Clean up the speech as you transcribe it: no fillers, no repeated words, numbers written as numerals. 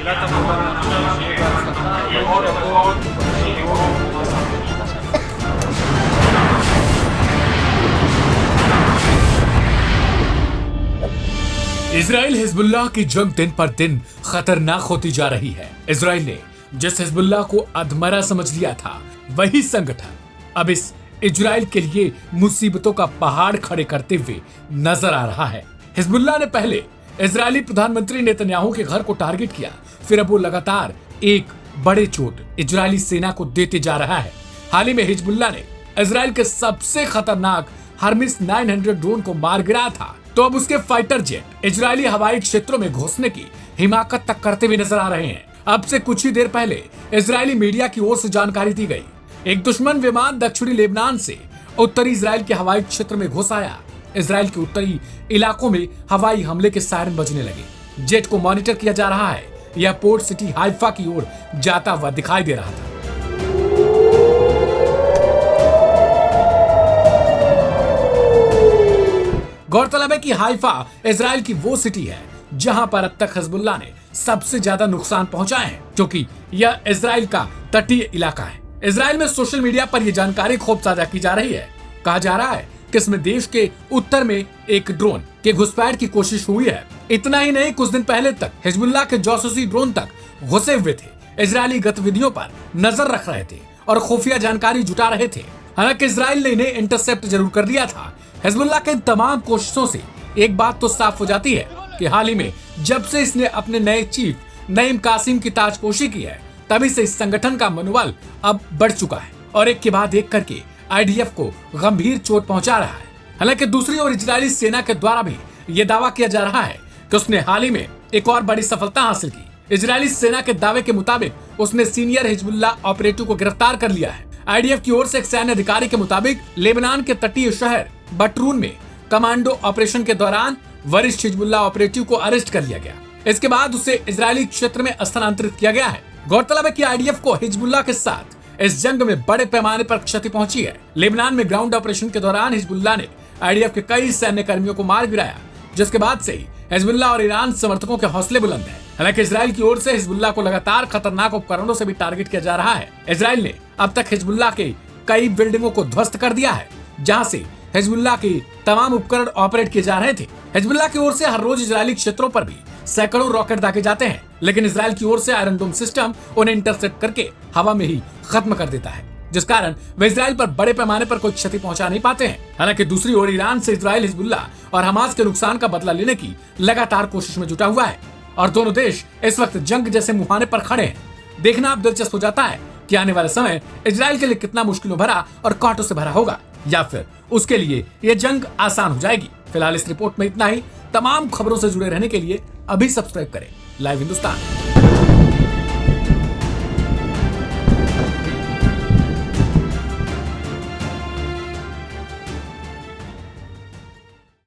Israel Hezbollah की जंग दिन पर दिन खतरनाक होती जा रही है। इजराइल ने जिस हिजबुल्लाह को अधमरा समझ लिया था, वही संगठन अब इस इजराइल के लिए मुसीबतों का पहाड़ खड़े करते हुए नजर आ रहा है। हिजबुल्लाह ने पहले इजरायली प्रधानमंत्री नेतन्याहू के घर को टारगेट किया, फिर अब वो लगातार एक बड़े चोट इजरायली सेना को देते जा रहा है। हाल ही में हिजबुल्लाह ने इजराइल के सबसे खतरनाक हर्मिस 900 ड्रोन को मार गिराया था, तो अब उसके फाइटर जेट इजरायली हवाई क्षेत्रों में घुसने की हिमाकत तक करते हुए नजर आ रहे हैं। अब से कुछ ही देर पहले इजरायली मीडिया की ओर से जानकारी दी गई, एक दुश्मन विमान दक्षिणी लेबनान से उत्तरी इजराइल के हवाई क्षेत्र में घुस आया। इजराइल के उत्तरी इलाकों में हवाई हमले के सायरन बजने लगे। जेट को मॉनिटर किया जा रहा है। यह पोर्ट सिटी हाइफा की ओर जाता हुआ दिखाई दे रहा था। गौरतलब है कि हाइफा इजराइल की वो सिटी है जहां पर अब तक हिजबुल्लाह ने सबसे ज्यादा नुकसान पहुंचाए हैं, क्योंकि यह इजराइल का तटीय इलाका है। इजराइल में सोशल मीडिया पर यह जानकारी खूब साझा की जा रही है। कहा जा रहा है कि इसमें देश के उत्तर में एक ड्रोन के घुसपैठ की कोशिश हुई है। इतना ही नहीं, कुछ दिन पहले तक हिजबुल्लाह के जासूसी ड्रोन तक घुसे हुए थे, इजरायली गतिविधियों पर नजर रख रहे थे और खुफिया जानकारी जुटा रहे थे। हालांकि इजराइल ने इन्हें इंटरसेप्ट जरूर कर दिया था। हिजबुल्लाह के तमाम कोशिशों से एक बात तो साफ हो जाती है कि हाल ही में जब से इसने अपने नए चीफ नईम कासिम की ताजपोशी की है, तभी से इस संगठन का मनोबल अब बढ़ चुका है और एक के बाद एक करके आईडीएफ को गंभीर चोट पहुंचा रहा है। हालांकि दूसरी ओर इजरायली सेना के द्वारा भी ये दावा किया जा रहा है कि उसने हाल ही में एक और बड़ी सफलता हासिल की। इजरायली सेना के दावे के मुताबिक उसने सीनियर हिजबुल्लाह ऑपरेटिव को गिरफ्तार कर लिया है। आईडीएफ की ओर से एक सैन्य अधिकारी के मुताबिक लेबनान के तटीय शहर बटरून में कमांडो ऑपरेशन के दौरान वरिष्ठ हिजबुल्लाह ऑपरेटिव को अरेस्ट कर लिया गया। इसके बाद उसे इजरायली क्षेत्र में स्थानांतरित किया गया है। गौरतलब है कि आईडीएफ को हिजबुल्लाह के साथ इस जंग में बड़े पैमाने पर क्षति पहुंची है। लेबनान में ग्राउंड ऑपरेशन के दौरान हिजबुल्लाह ने आईडीएफ के कई सैन्य कर्मियों को मार गिराया, जिसके बाद से ही हिजबुल्लाह और ईरान समर्थकों के हौसले बुलंद हैं। हालांकि इजराइल की ओर से हिजबुल्लाह को लगातार खतरनाक उपकरणों से भी टारगेट किया जा रहा है। इजराइल ने अब तक हिजबुल्लाह के कई बिल्डिंगों को ध्वस्त कर दिया है, जहां से हिजबुल्लाह के तमाम उपकरण ऑपरेट किए जा रहे थे। हिजबुल्लाह की ओर से हर रोज इजरायली क्षेत्रों पर भी सैकड़ों रॉकेट दागे जाते हैं, लेकिन इजराइल की ओर से आयरन डोम सिस्टम उन्हें इंटरसेप्ट करके हवा में ही खत्म कर देता है, जिस कारण वे इजराइल पर बड़े पैमाने पर कोई क्षति पहुंचा नहीं पाते हैं। हालांकि दूसरी ओर ईरान से इजराइल हिजबुल्लाह और हमास के नुकसान का बदला लेने की लगातार कोशिश में जुटा हुआ है और दोनों देश इस वक्त जंग जैसे मुहाने पर खड़े हैं। देखना अब दिलचस्प हो जाता है कि आने वाला समय इजराइल के लिए कितना मुश्किलों भरा और कांटों से भरा होगा, या फिर उसके लिए यह जंग आसान हो जाएगी। फिलहाल इस रिपोर्ट में इतना ही। तमाम खबरों से जुड़े रहने के लिए अभी सब्सक्राइब करें लाइव हिंदुस्तान।